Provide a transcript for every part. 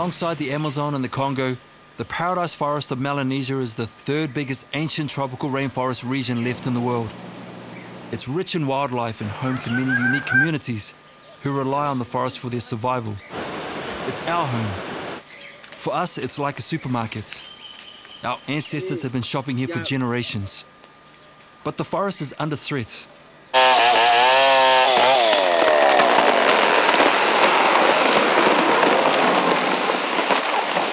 Alongside the Amazon and the Congo, the Paradise Forest of Melanesia is the third biggest ancient tropical rainforest region left in the world. It's rich in wildlife and home to many unique communities who rely on the forest for their survival. It's our home. For us, it's like a supermarket. Our ancestors have been shopping here for generations. But the forest is under threat.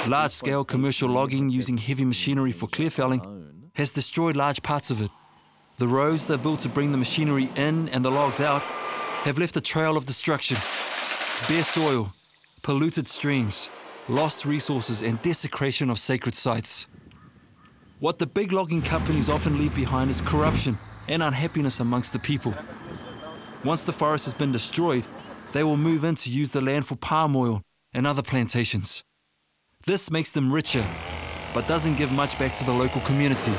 Large-scale commercial logging using heavy machinery for clear felling has destroyed large parts of it. The roads they've built to bring the machinery in and the logs out have left a trail of destruction. Bare soil, polluted streams, lost resources and desecration of sacred sites. What the big logging companies often leave behind is corruption and unhappiness amongst the people. Once the forest has been destroyed, they will move in to use the land for palm oil and other plantations. This makes them richer, but doesn't give much back to the local community.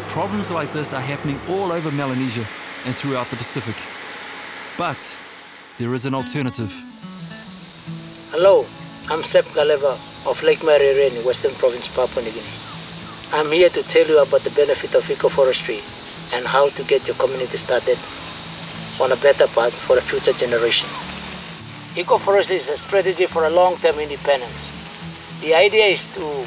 Problems like this are happening all over Melanesia and throughout the Pacific. But there is an alternative. Hello, I'm Sep Galeva of Lake Marere in Western Province, Papua New Guinea. I'm here to tell you about the benefit of ecoforestry and how to get your community started on a better path for a future generation. Ecoforestry is a strategy for a long-term independence. The idea is to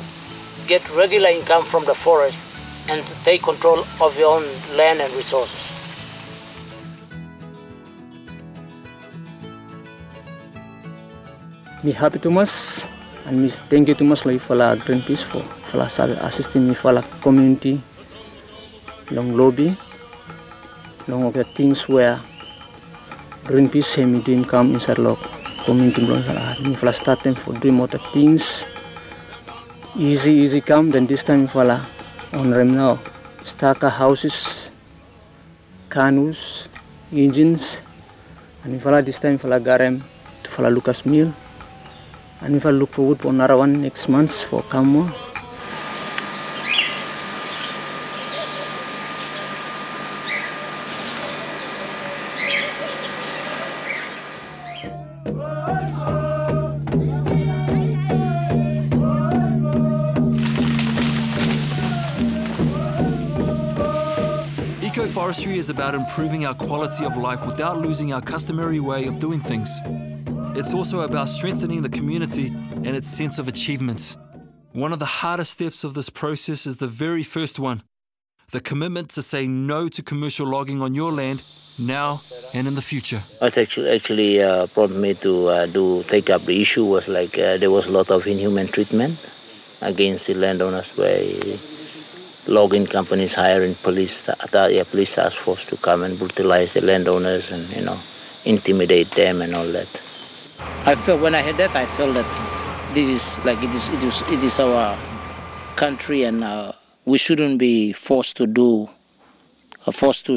get regular income from the forest and to take control of your own land and resources. Me happy too much and me thank you too much like for la Greenpeace for assisting me for la community long lobby long of the things where Greenpeace have me doing come inside la community me for starting for doing more things easy come then this time for la on them now starter houses, canoes, engines, and if I this time for la garem to for la Lucas Mill, and if I look forward for another one next month for Camo. Ecoforestry is about improving our quality of life without losing our customary way of doing things. It's also about strengthening the community and its sense of achievement. One of the hardest steps of this process is the very first one, the commitment to say no to commercial logging on your land now and in the future. What actually prompted me to take up the issue was like there was a lot of inhuman treatment against the landowners by logging companies hiring police task force to come and brutalize the landowners and intimidate them and all that. I felt when I heard that, I felt that this is like it is our country, and we shouldn't be forced to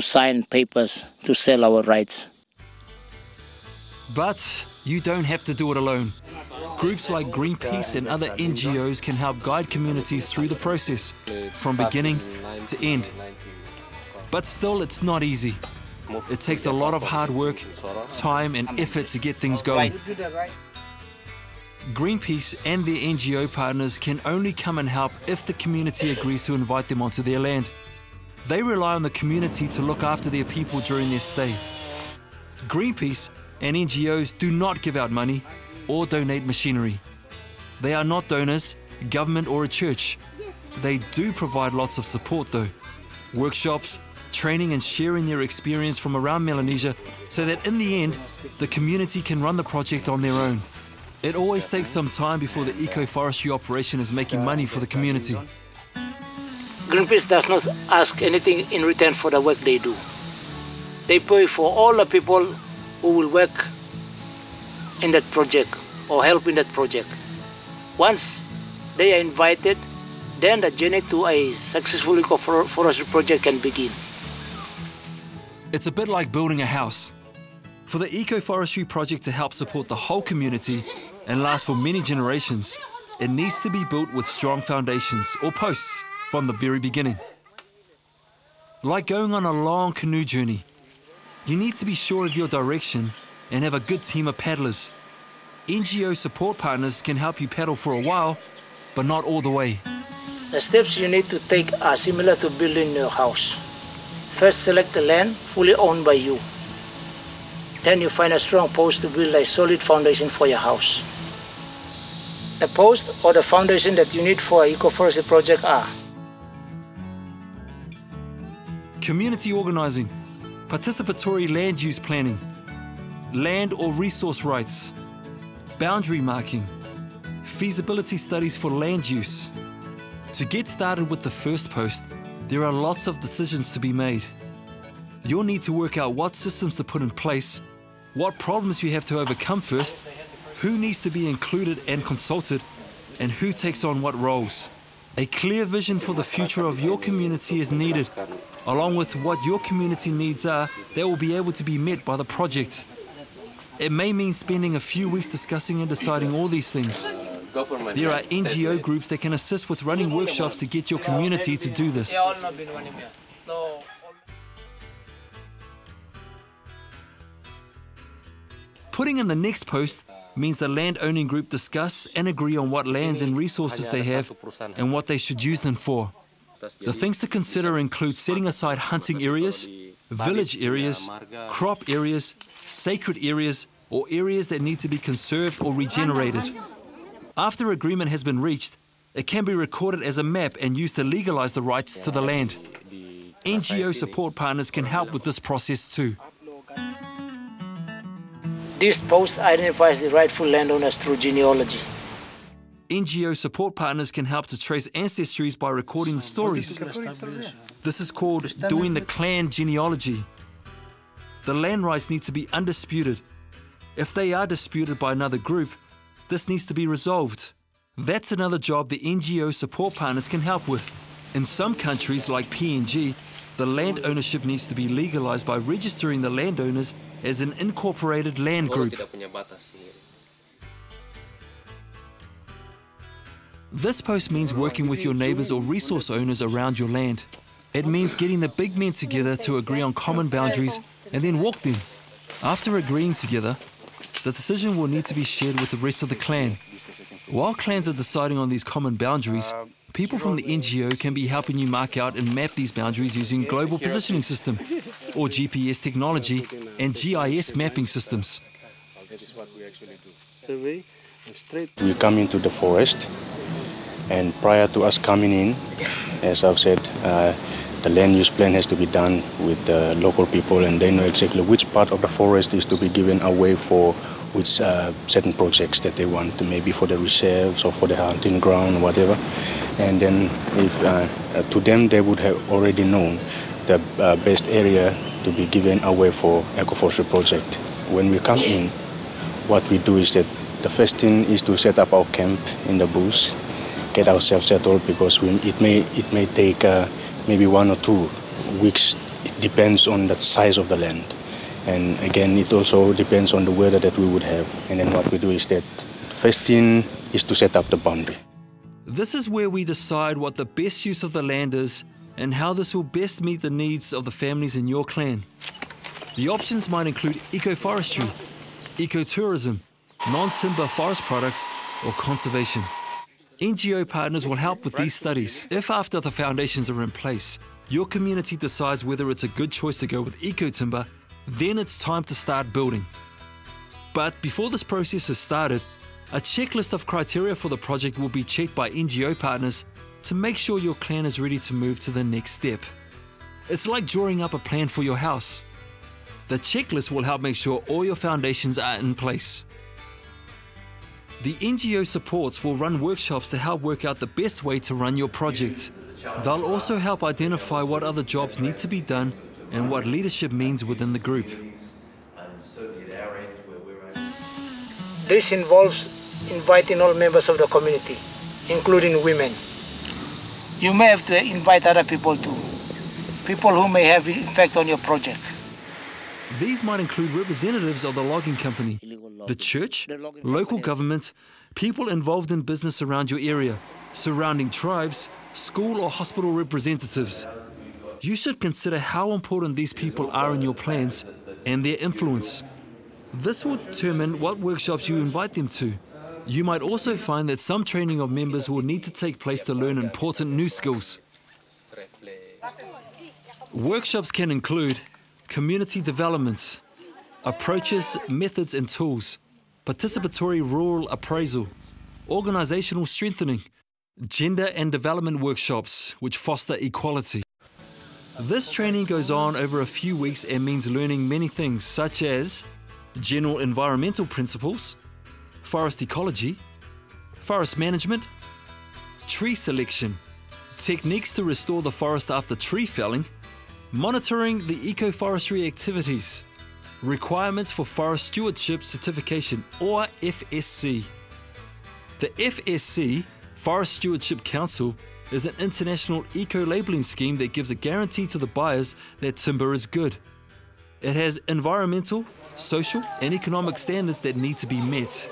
sign papers to sell our rights. But you don't have to do it alone. Groups like Greenpeace and other NGOs can help guide communities through the process, from beginning to end. But still, it's not easy. It takes a lot of hard work, time and effort to get things going. Greenpeace and their NGO partners can only come and help if the community agrees to invite them onto their land. They rely on the community to look after their people during their stay. Greenpeace and NGOs do not give out money or donate machinery. They are not donors, government or a church. They do provide lots of support though. Workshops, training and sharing their experience from around Melanesia so that in the end, the community can run the project on their own. It always takes some time before the ecoforestry operation is making money for the community. Greenpeace does not ask anything in return for the work they do. They pay for all the people who will work in that project or help in that project. Once they are invited, then the journey to a successful ecoforestry project can begin. It's a bit like building a house. For the ecoforestry project to help support the whole community and last for many generations, it needs to be built with strong foundations or posts from the very beginning. Like going on a long canoe journey, you need to be sure of your direction and have a good team of paddlers. NGO support partners can help you paddle for a while, but not all the way. The steps you need to take are similar to building your house. First, select the land fully owned by you. Then you find a strong post to build a solid foundation for your house. The post or the foundation that you need for an ecoforestry project are community organizing, participatory land use planning, land or resource rights, boundary marking, feasibility studies for land use. To get started with the first post, there are lots of decisions to be made. You'll need to work out what systems to put in place, what problems you have to overcome first, who needs to be included and consulted, and who takes on what roles. A clear vision for the future of your community is needed, along with what your community needs are that will be able to be met by the project. It may mean spending a few weeks discussing and deciding all these things. There are NGO groups that can assist with running workshops to get your community to do this. Putting in the next post means the land owning group discuss and agree on what lands and resources they have and what they should use them for. The things to consider include setting aside hunting areas, village areas, crop areas, sacred areas, or areas that need to be conserved or regenerated. After agreement has been reached, it can be recorded as a map and used to legalize the rights to the land. NGO support partners can help with this process too. This post identifies the rightful landowners through genealogy. NGO support partners can help to trace ancestries by recording the stories. This is called doing the clan genealogy. The land rights need to be undisputed. If they are disputed by another group, this needs to be resolved. That's another job the NGO support partners can help with. In some countries like PNG, the land ownership needs to be legalized by registering the landowners as an incorporated land group. This post means working with your neighbors or resource owners around your land. It means getting the big men together to agree on common boundaries and then walk them. After agreeing together, the decision will need to be shared with the rest of the clan. While clans are deciding on these common boundaries, people from the NGO can be helping you mark out and map these boundaries using Global Positioning System, or GPS technology, and GIS mapping systems. We come into the forest, and prior to us coming in, as I've said, the land use plan has to be done with the local people, and they know exactly which part of the forest is to be given away for which certain projects that they want, maybe for the reserves or for the hunting ground or whatever. And then if to them they would have already known the best area to be given away for Ecoforestry project. When we come in, what we do is that the first thing is to set up our camp in the bush, get ourselves settled, because it may take maybe 1 or 2 weeks. It depends on the size of the land. And again, it also depends on the weather that we would have. And then what we do is that first thing is to set up the boundary. This is where we decide what the best use of the land is and how this will best meet the needs of the families in your clan. The options might include ecoforestry, ecotourism, non-timber forest products, or conservation. NGO partners will help with these studies. If after the foundations are in place, your community decides whether it's a good choice to go with eco-timber, then it's time to start building. But before this process is started, a checklist of criteria for the project will be checked by NGO partners to make sure your clan is ready to move to the next step. It's like drawing up a plan for your house. The checklist will help make sure all your foundations are in place. The NGO supports will run workshops to help work out the best way to run your project. They'll also help identify what other jobs need to be done and what leadership means within the group. This involves inviting all members of the community, including women. You may have to invite other people too, people who may have effect on your project. These might include representatives of the logging company, the church, local government, people involved in business around your area, surrounding tribes, school or hospital representatives. You should consider how important these people are in your plans and their influence. This will determine what workshops you invite them to. You might also find that some training of members will need to take place to learn important new skills. Workshops can include community development, approaches, methods and tools, participatory rural appraisal, organisational strengthening, gender and development workshops which foster equality. This training goes on over a few weeks and means learning many things such as general environmental principles, forest ecology, forest management, tree selection, techniques to restore the forest after tree felling, monitoring the ecoforestry activities, requirements for Forest Stewardship Certification or FSC. The FSC, Forest Stewardship Council, is an international eco-labelling scheme that gives a guarantee to the buyers that timber is good. It has environmental, social and economic standards that need to be met.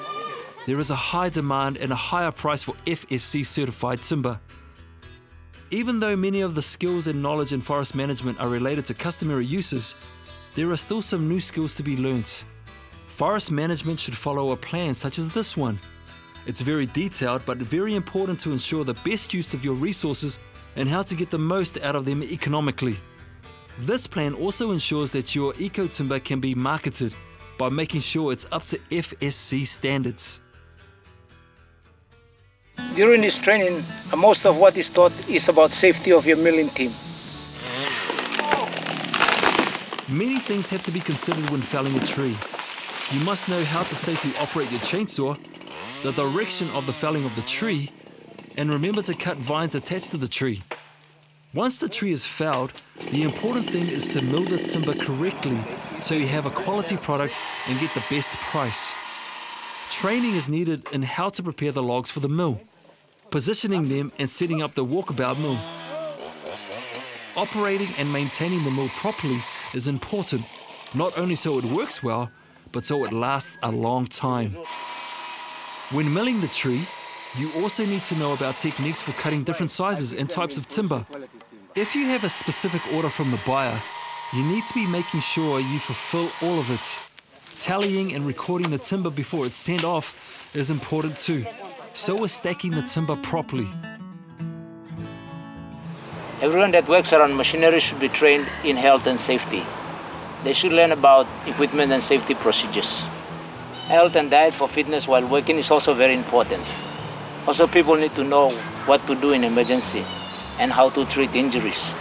There is a high demand and a higher price for FSC certified timber. Even though many of the skills and knowledge in forest management are related to customary uses, there are still some new skills to be learnt. Forest management should follow a plan such as this one. It's very detailed but very important to ensure the best use of your resources and how to get the most out of them economically. This plan also ensures that your eco-timber can be marketed by making sure it's up to FSC standards. During this training, most of what is taught is about safety of your milling team. Many things have to be considered when felling a tree. You must know how to safely operate your chainsaw, the direction of the felling of the tree, and remember to cut vines attached to the tree. Once the tree is felled, the important thing is to mill the timber correctly so you have a quality product and get the best price. Training is needed in how to prepare the logs for the mill, positioning them and setting up the walkabout mill. Operating and maintaining the mill properly is important, not only so it works well, but so it lasts a long time. When milling the tree, you also need to know about techniques for cutting different sizes and types of timber. If you have a specific order from the buyer, you need to be making sure you fulfill all of it. Tallying and recording the timber before it's sent off is important too. So is stacking the timber properly. Everyone that works around machinery should be trained in health and safety. They should learn about equipment and safety procedures. Health and diet for fitness while working is also very important. Also, people need to know what to do in emergency and how to treat injuries.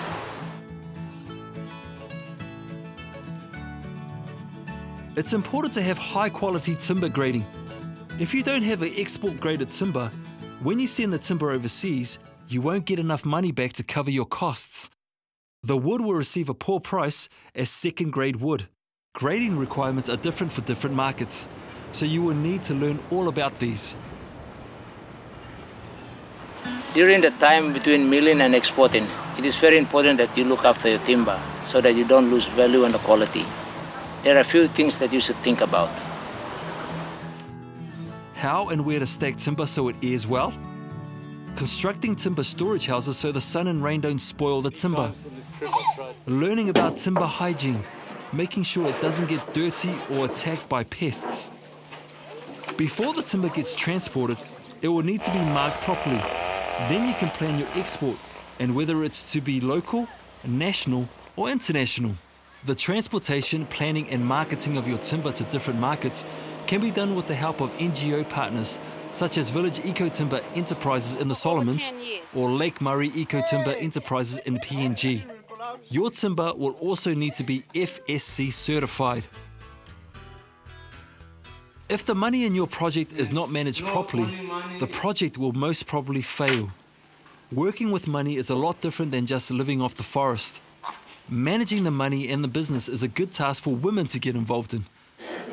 It's important to have high quality timber grading. If you don't have an export graded timber, when you send the timber overseas, you won't get enough money back to cover your costs. The wood will receive a poor price as second grade wood. Grading requirements are different for different markets, so you will need to learn all about these. During the time between milling and exporting, it is very important that you look after your timber so that you don't lose value and the quality. There are a few things that you should think about. How and where to stack timber so it airs well. Constructing timber storage houses so the sun and rain don't spoil the timber. Learning about timber hygiene, making sure it doesn't get dirty or attacked by pests. Before the timber gets transported, it will need to be marked properly. Then you can plan your export and whether it's to be local, national or international. The transportation, planning and marketing of your timber to different markets can be done with the help of NGO partners such as Village Eco-Timber Enterprises in the Solomons or Lake Murray Eco-Timber Enterprises in PNG. Your timber will also need to be FSC certified. If the money in your project is not managed properly, the project will most probably fail. Working with money is a lot different than just living off the forest. Managing the money in the business is a good task for women to get involved in.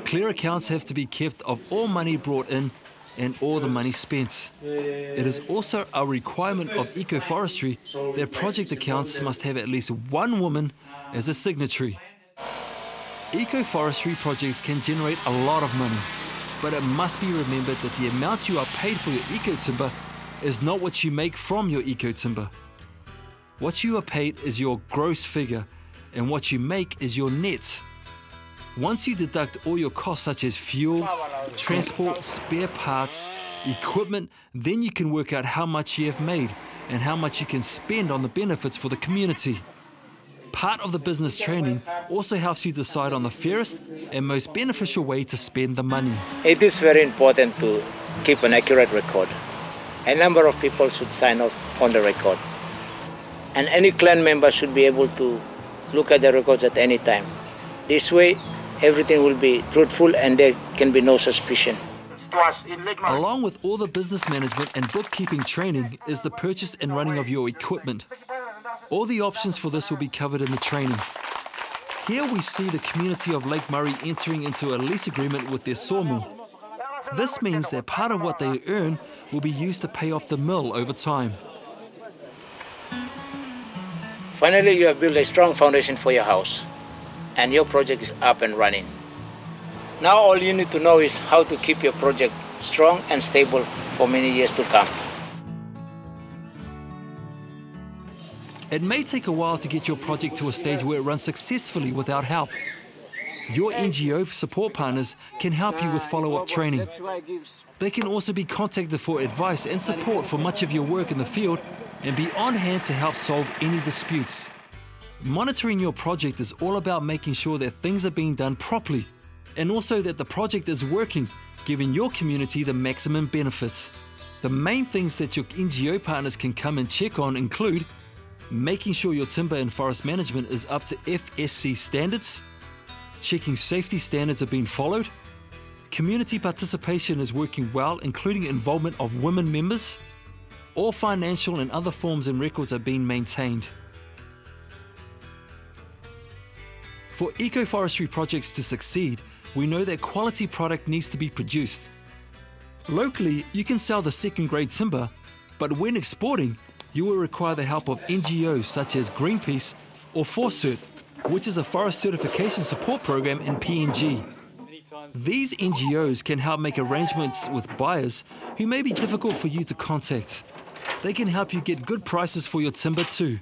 Clear accounts have to be kept of all money brought in and all the money spent. It is also a requirement of Ecoforestry that project accounts must have at least one woman as a signatory. Ecoforestry projects can generate a lot of money, but it must be remembered that the amount you are paid for your eco-timber is not what you make from your eco-timber. What you are paid is your gross figure, and what you make is your net. Once you deduct all your costs such as fuel, transport, spare parts, equipment, then you can work out how much you have made and how much you can spend on the benefits for the community. Part of the business training also helps you decide on the fairest and most beneficial way to spend the money. It is very important to keep an accurate record. A number of people should sign off on the record. And any clan member should be able to look at the records at any time. This way, everything will be truthful and there can be no suspicion. Along with all the business management and bookkeeping training is the purchase and running of your equipment. All the options for this will be covered in the training. Here we see the community of Lake Murray entering into a lease agreement with their sawmill. This means that part of what they earn will be used to pay off the mill over time. Finally, you have built a strong foundation for your house and your project is up and running. Now all you need to know is how to keep your project strong and stable for many years to come. It may take a while to get your project to a stage where it runs successfully without help. Your NGO support partners can help you with follow-up training. They can also be contacted for advice and support for much of your work in the field and be on hand to help solve any disputes. Monitoring your project is all about making sure that things are being done properly and also that the project is working, giving your community the maximum benefits. The main things that your NGO partners can come and check on include making sure your timber and forest management is up to FSC standards, checking safety standards are being followed, community participation is working well, including involvement of women members, all financial and other forms and records are being maintained. For ecoforestry projects to succeed, we know that quality product needs to be produced. Locally, you can sell the second-grade timber, but when exporting, you will require the help of NGOs such as Greenpeace or Forcert, which is a forest certification support program in PNG. These NGOs can help make arrangements with buyers who may be difficult for you to contact. They can help you get good prices for your timber too.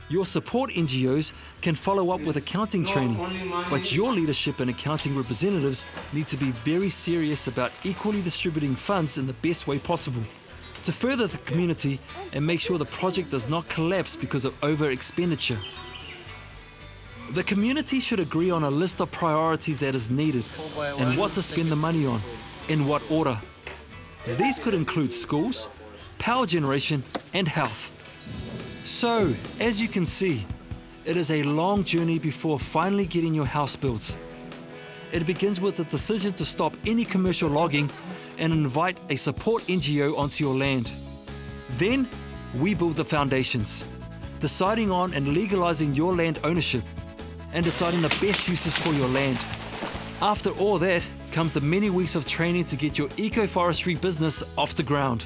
Your support NGOs can follow up with accounting training, but your leadership and accounting representatives need to be very serious about equally distributing funds in the best way possible to further the community and make sure the project does not collapse because of over-expenditure. The community should agree on a list of priorities that is needed and what to spend the money on, in what order. These could include schools, power generation, and health. So, as you can see, it is a long journey before finally getting your house built. It begins with the decision to stop any commercial logging and invite a support NGO onto your land. Then, we build the foundations, deciding on and legalizing your land ownership and deciding the best uses for your land. After all that comes the many weeks of training to get your ecoforestry business off the ground.